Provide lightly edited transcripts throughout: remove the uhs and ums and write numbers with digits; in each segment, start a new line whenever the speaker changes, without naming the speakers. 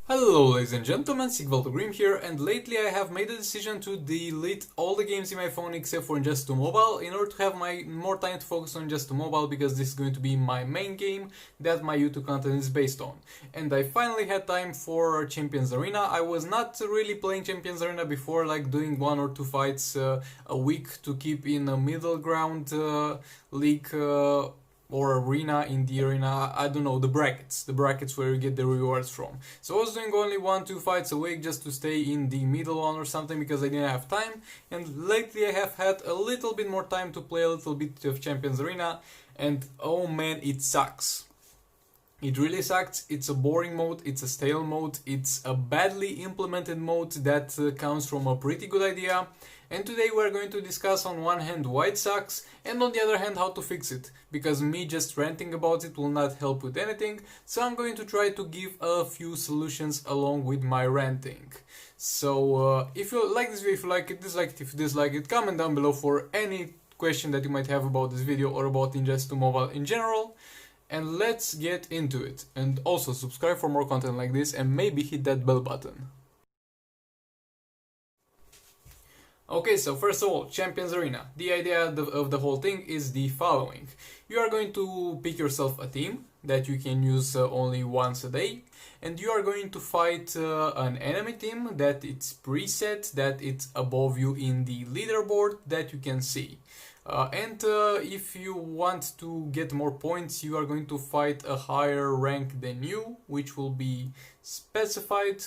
Hello ladies and gentlemen, Sigvaldo here, and lately I have made a decision to delete all the games in my phone except for Just 2 Mobile in order to have more time to focus on Just 2 Mobile, because this is going to be my main game that my YouTube content is based on. And I finally had time for Champions Arena. I was not really playing Champions Arena before, like doing 1 or 2 fights a week to keep in a middle ground league or arena. In the arena, I don't know, the brackets where you get the rewards from. So I was doing only 1-2 fights a week just to stay in the middle one or something, because I didn't have time. And lately I have had a little bit more time to play a little bit of Champions Arena, and oh man, it sucks. It really sucks. It's a boring mode, it's a stale mode, it's a badly implemented mode that comes from a pretty good idea. And today we're going to discuss on one hand why it sucks, and on the other hand how to fix it, because me just ranting about it will not help with anything, so I'm going to try to give a few solutions along with my ranting. So if you like this video, if you like it, dislike it. If you dislike it, comment down below for any question that you might have about this video or about Just 2 Mobile in general. And let's get into it. And also subscribe for more content like this, and maybe hit that bell button. Okay, so first of all, Champions Arena. The idea of the whole thing is the following. You are going to pick yourself a team that you can use only once a day, and you are going to fight an enemy team that it's preset, that it's above you in the leaderboard that you can see. If you want to get more points, you are going to fight a higher rank than you, which will be specified.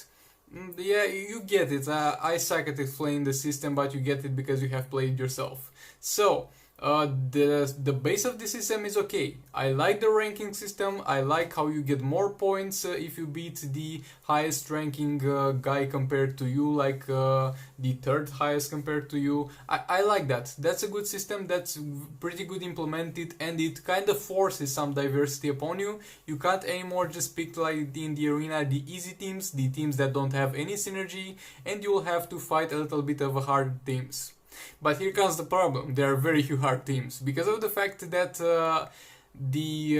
Yeah, you get it. I suck at explaining the system, but you get it because you have played yourself. So, the base of the system is okay. I like the ranking system. I like how you get more points if you beat the highest ranking guy compared to you, like the third highest compared to you. I like that. That's a good system. That's pretty good implemented, and it kind of forces some diversity upon you. You can't anymore just pick, like in the arena, the easy teams, the teams that don't have any synergy, and you'll have to fight a little bit of hard teams. But here comes the problem. There are very few hard teams, because of the fact that the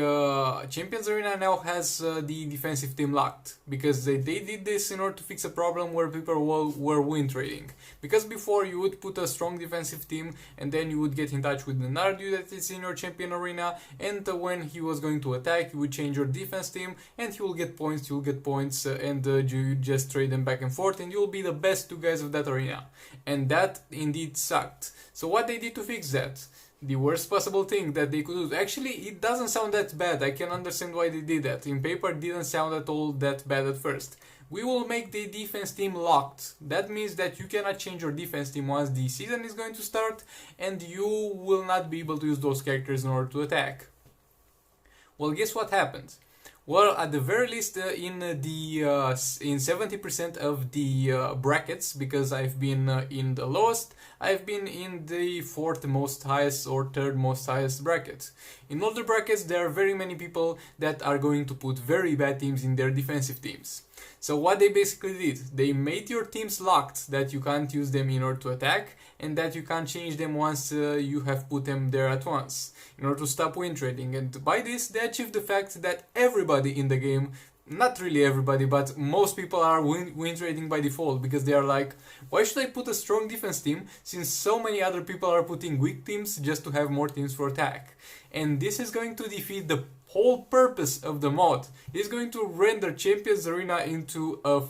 Champions Arena now has the defensive team locked, because they did this in order to fix a problem where people were win trading. Because before you would put a strong defensive team, and then you would get in touch with another dude that is in your Champion Arena, and when he was going to attack, you would change your defense team, and he will get points, you'll get points, and you just trade them back and forth, and you'll be the best two guys of that arena. And that indeed sucked. So what they did to fix that? The worst possible thing that they could do. Actually, it doesn't sound that bad. I can understand why they did that. In paper, it didn't sound at all that bad at first. We will make the defense team locked. That means that you cannot change your defense team once the season is going to start, and you will not be able to use those characters in order to attack. Well, guess what happened? Well, at the very least, in 70% of the brackets, because I've been in the lowest, I've been in the fourth most highest or third most highest bracket. In all the brackets, there are very many people that are going to put very bad teams in their defensive teams. So what they basically did, they made your teams locked, that you can't use them in order to attack, and that you can't change them once you have put them there at once, in order to stop win trading. And by this, they achieved the fact that everybody in the game, not really everybody, but most people are win trading by default, because they are like, why should I put a strong defense team since so many other people are putting weak teams just to have more teams for attack? And this is going to defeat the whole purpose of the mod. It's going to render Champions Arena into a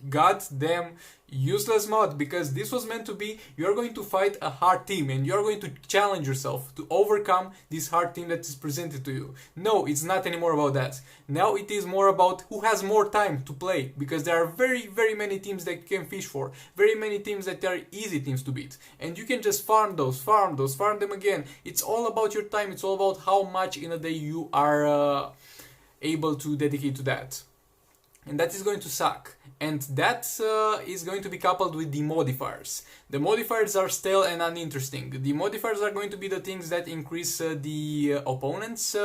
goddamn useless mod, because this was meant to be, you're going to fight a hard team and you're going to challenge yourself to overcome this hard team that is presented to you. No, it's not anymore about that. Now it is more about who has more time to play, because there are very many teams that you can fish for, very many teams that are easy teams to beat, and you can just farm them again. It's all about your time, it's all about how much in a day you are able to dedicate to that. And that is going to suck. And that is going to be coupled with the modifiers. The modifiers are stale and uninteresting. The modifiers are going to be the things that increase the opponent's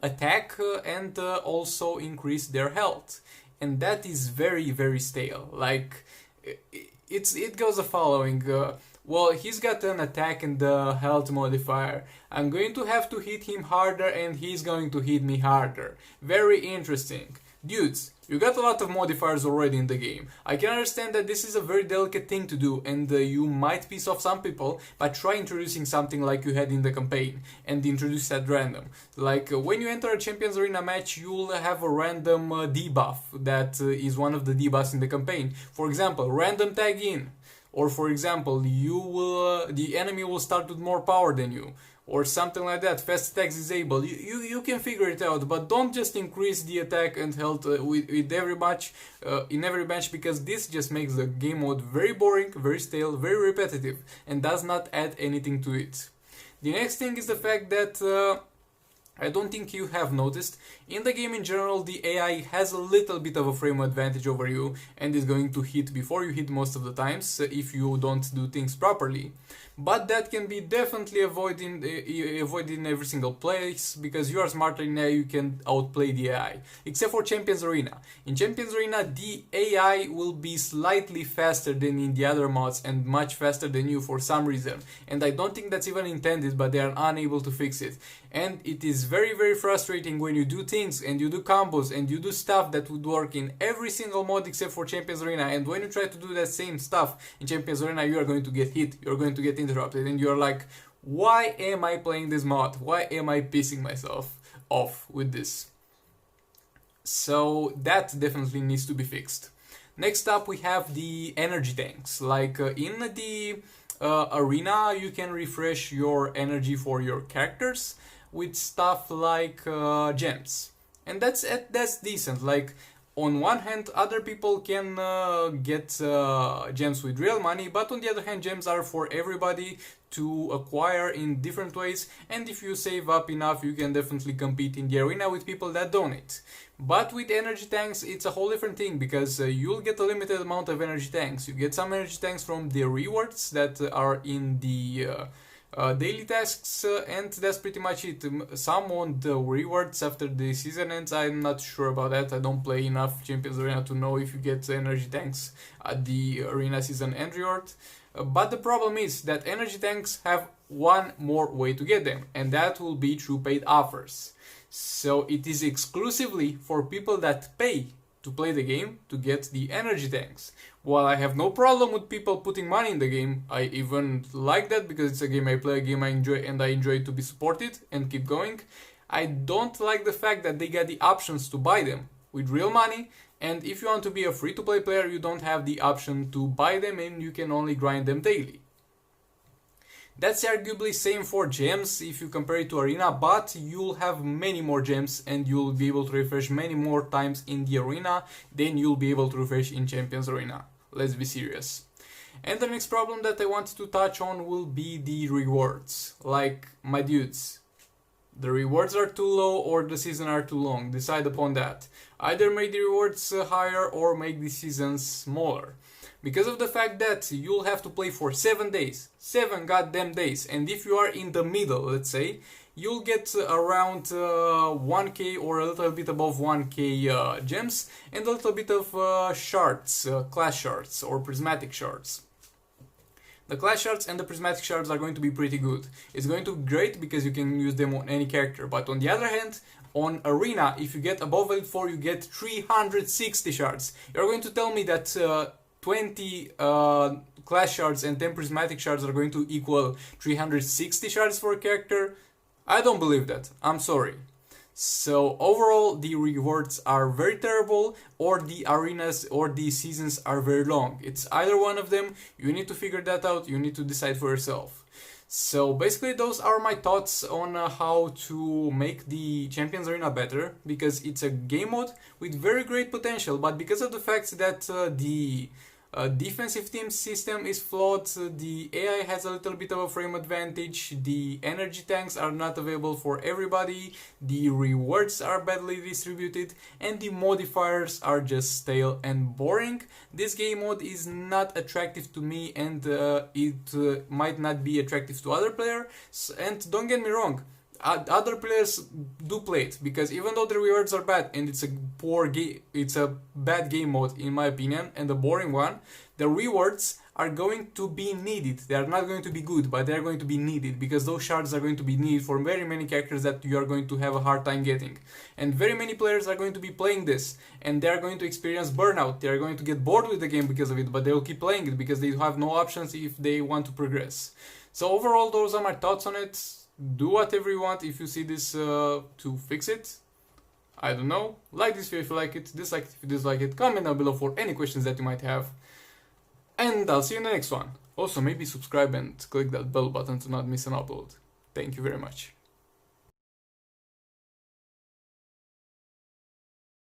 attack and also increase their health. And that is very stale. Like, it goes the following. Well, he's got an attack and the health modifier. I'm going to have to hit him harder and he's going to hit me harder. Very interesting. Dudes, you got a lot of modifiers already in the game. I can understand that this is a very delicate thing to do and you might piss off some people, but try introducing something like you had in the campaign and introduce at random. Like when you enter a Champions Arena match, you'll have a random debuff that is one of the debuffs in the campaign. For example, random tag in. Or for example, the enemy will start with more power than you. Or something like that, fast attacks disabled. You can figure it out, but don't just increase the attack and health with every match, in every match, because this just makes the game mode very boring, very stale, very repetitive, and does not add anything to it. The next thing is the fact that I don't think you have noticed, in the game in general the AI has a little bit of a frame advantage over you and is going to hit before you hit most of the times if you don't do things properly. But that can be definitely avoided in every single place, because you are smarter than AI, you can outplay the AI. Except for Champions Arena. In Champions Arena the AI will be slightly faster than in the other mods and much faster than you for some reason. And I don't think that's even intended, but they are unable to fix it. And it is very, very frustrating when you do things and you do combos and you do stuff that would work in every single mod except for Champions Arena, and when you try to do that same stuff in Champions Arena you are going to get hit, you're going to get interrupted, and you're like, why am I playing this mod? Why am I pissing myself off with this? So that definitely needs to be fixed. Next up we have the energy tanks. Like in the arena you can refresh your energy for your characters with stuff like gems, and that's decent. Like on one hand other people can get gems with real money, but on the other hand gems are for everybody to acquire in different ways, and if you save up enough you can definitely compete in the arena with people that donate. But with energy tanks it's a whole different thing, because you'll get a limited amount of energy tanks. You get some energy tanks from the rewards that are in the daily tasks, and that's pretty much it. Some on the rewards after the season ends, I'm not sure about that. I don't play enough Champions Arena to know if you get energy tanks at the arena season end reward. But the problem is that energy tanks have one more way to get them, and that will be through paid offers. So it is exclusively for people that pay to play the game to get the energy tanks. While I have no problem with people putting money in the game, I even like that because it's a game I play, a game I enjoy, and I enjoy to be supported and keep going. I don't like the fact that they get the options to buy them with real money, and if you want to be a free-to-play player you don't have the option to buy them and you can only grind them daily. That's arguably same for gems if you compare it to arena, but you'll have many more gems and you'll be able to refresh many more times in the arena than you'll be able to refresh in Champions Arena. Let's be serious. And the next problem that I wanted to touch on will be the rewards. Like, my dudes, the rewards are too low or the seasons are too long. Decide upon that. Either make the rewards higher or make the seasons smaller. Because of the fact that you'll have to play for 7 days, 7 goddamn days, and if you are in the middle, let's say, you'll get around 1k or a little bit above 1k gems and a little bit of shards, class shards or prismatic shards. The class shards and the prismatic shards are going to be pretty good. It's going to be great because you can use them on any character, but on the other hand, on arena, if you get above Elite 4, you get 360 shards. You're going to tell me that 20 class shards and 10 prismatic shards are going to equal 360 shards for a character? I don't believe that. I'm sorry. So overall the rewards are very terrible, or the arenas or the seasons are very long. It's either one of them. You need to figure that out. You need to decide for yourself. So basically those are my thoughts on how to make the Champions Arena better, because it's a game mode with very great potential, but because of the fact that the defensive team system is flawed, the AI has a little bit of a frame advantage, the energy tanks are not available for everybody, the rewards are badly distributed, and the modifiers are just stale and boring. This game mode is not attractive to me, and it might not be attractive to other players. And don't get me wrong, other players do play it, because even though the rewards are bad and it's a poor game, it's a bad game mode in my opinion and a boring one, the rewards are going to be needed. They are not going to be good, but they are going to be needed, because those shards are going to be needed for very many characters that you are going to have a hard time getting. And very many players are going to be playing this, and they are going to experience burnout. They are going to get bored with the game because of it, but they will keep playing it because they have no options if they want to progress. So overall, those are my thoughts on it. Do whatever you want if you see this to fix it. I don't know. Like this video if you like it, dislike it if you dislike it, comment down below for any questions that you might have. And I'll see you in the next one. Also, maybe subscribe and click that bell button to not miss an upload. Thank you very much.